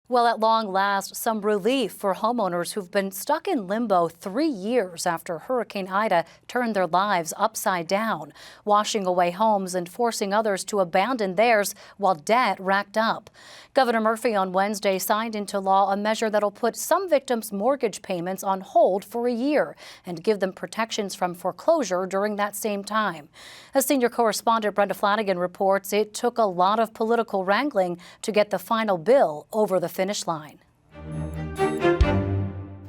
Well, at long last, some relief for homeowners who've been stuck in limbo 3 years after Hurricane Ida turned their lives upside down, washing away homes and forcing others to abandon theirs while debt racked up. Governor Murphy on Wednesday signed into law a measure that'll put some victims' mortgage payments on hold for a year and give them protections from foreclosure during that same time. As senior correspondent Brenda Flanagan reports, it took a lot of political wrangling to get the final bill over the finish line.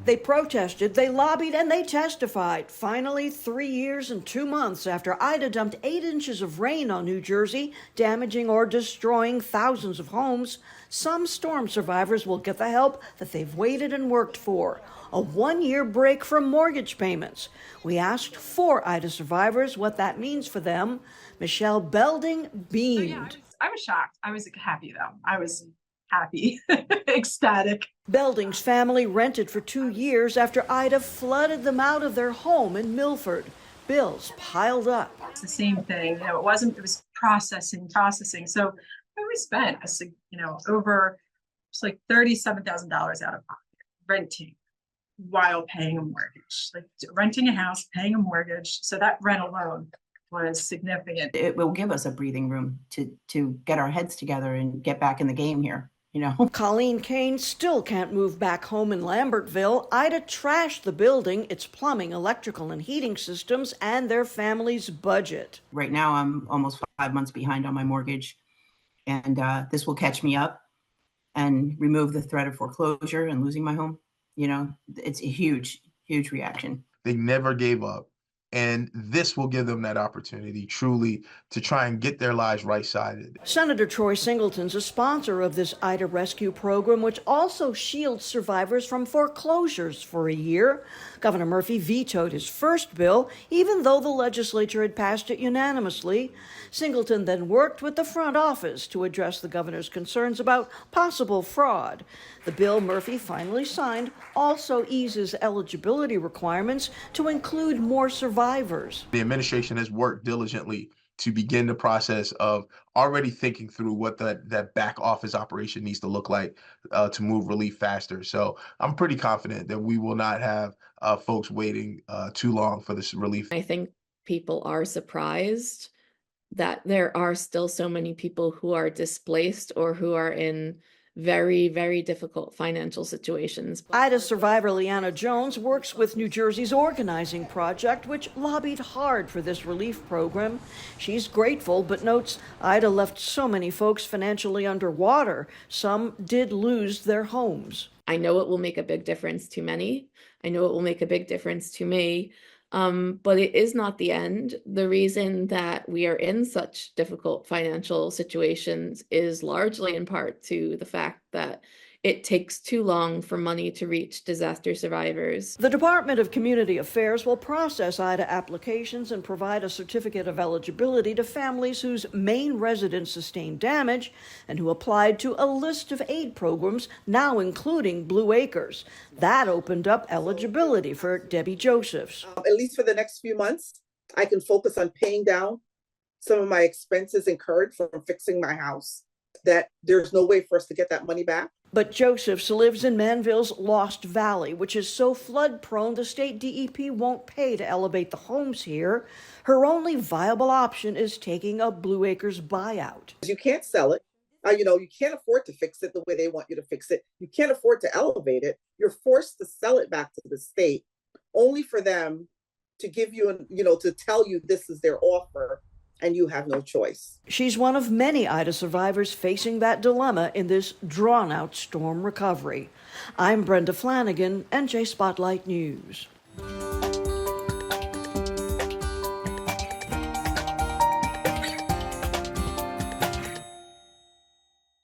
They protested, they lobbied, and they testified. Finally, 3 years and 2 months after Ida dumped 8 inches of rain on New Jersey, damaging or destroying thousands of homes, some storm survivors will get the help that they've waited and worked for. A 1-year break from mortgage payments. We asked 4 Ida survivors what that means for them. Michelle Belding beamed. I was shocked. I was happy, though. I was happy, ecstatic. Belding's family rented for 2 years after Ida flooded them out of their home in Milford. Bills piled up. It's the same thing. It was processing. So we spent, over it's like $37,000 out of pocket renting while paying a mortgage, like renting a house, paying a mortgage. So that rent alone was significant. It will give us a breathing room to get our heads together and get back in the game here. Colleen Kane still can't move back home in Lambertville. Ida trashed the building, its plumbing, electrical, and heating systems, and their family's budget. Right now, I'm almost 5 months behind on my mortgage, and this will catch me up and remove the threat of foreclosure and losing my home. It's a huge, huge reaction. They never gave up. And this will give them that opportunity truly to try and get their lives right-sided. Senator Troy Singleton's a sponsor of this Ida Rescue program, which also shields survivors from foreclosures for a year. Governor Murphy vetoed his first bill, even though the legislature had passed it unanimously. Singleton then worked with the front office to address the governor's concerns about possible fraud. The bill Murphy finally signed also eases eligibility requirements to include more survivors. The administration has worked diligently to begin the process of already thinking through what that back office operation needs to look like to move relief faster. So I'm pretty confident that we will not have folks waiting too long for this relief. I think people are surprised that there are still so many people who are displaced or who are in very, very difficult financial situations. Ida survivor Leanna Jones works with New Jersey's Organizing Project, which lobbied hard for this relief program. She's grateful, but notes Ida left so many folks financially underwater. Some did lose their homes. I know it will make a big difference to many. I know it will make a big difference to me. But it is not the end. The reason that we are in such difficult financial situations is largely in part to the fact that it takes too long for money to reach disaster survivors. The Department of Community Affairs will process Ida applications and provide a certificate of eligibility to families whose main residence sustained damage and who applied to a list of aid programs, now including Blue Acres. That opened up eligibility for Debbie Josephs. At least for the next few months, I can focus on paying down some of my expenses incurred from fixing my house. That there's no way for us to get that money back. But Josephs lives in Manville's Lost Valley, which is so flood prone the state DEP won't pay to elevate the homes here. Her only viable option is taking a Blue Acres buyout. You can't sell it. You can't afford to fix it the way they want you to fix it. You can't afford to elevate it. You're forced to sell it back to the state, only for them to give you, to tell you this is their offer. And you have no choice. She's one of many Ida survivors facing that dilemma in this drawn-out storm recovery. I'm Brenda Flanagan, NJ Spotlight News.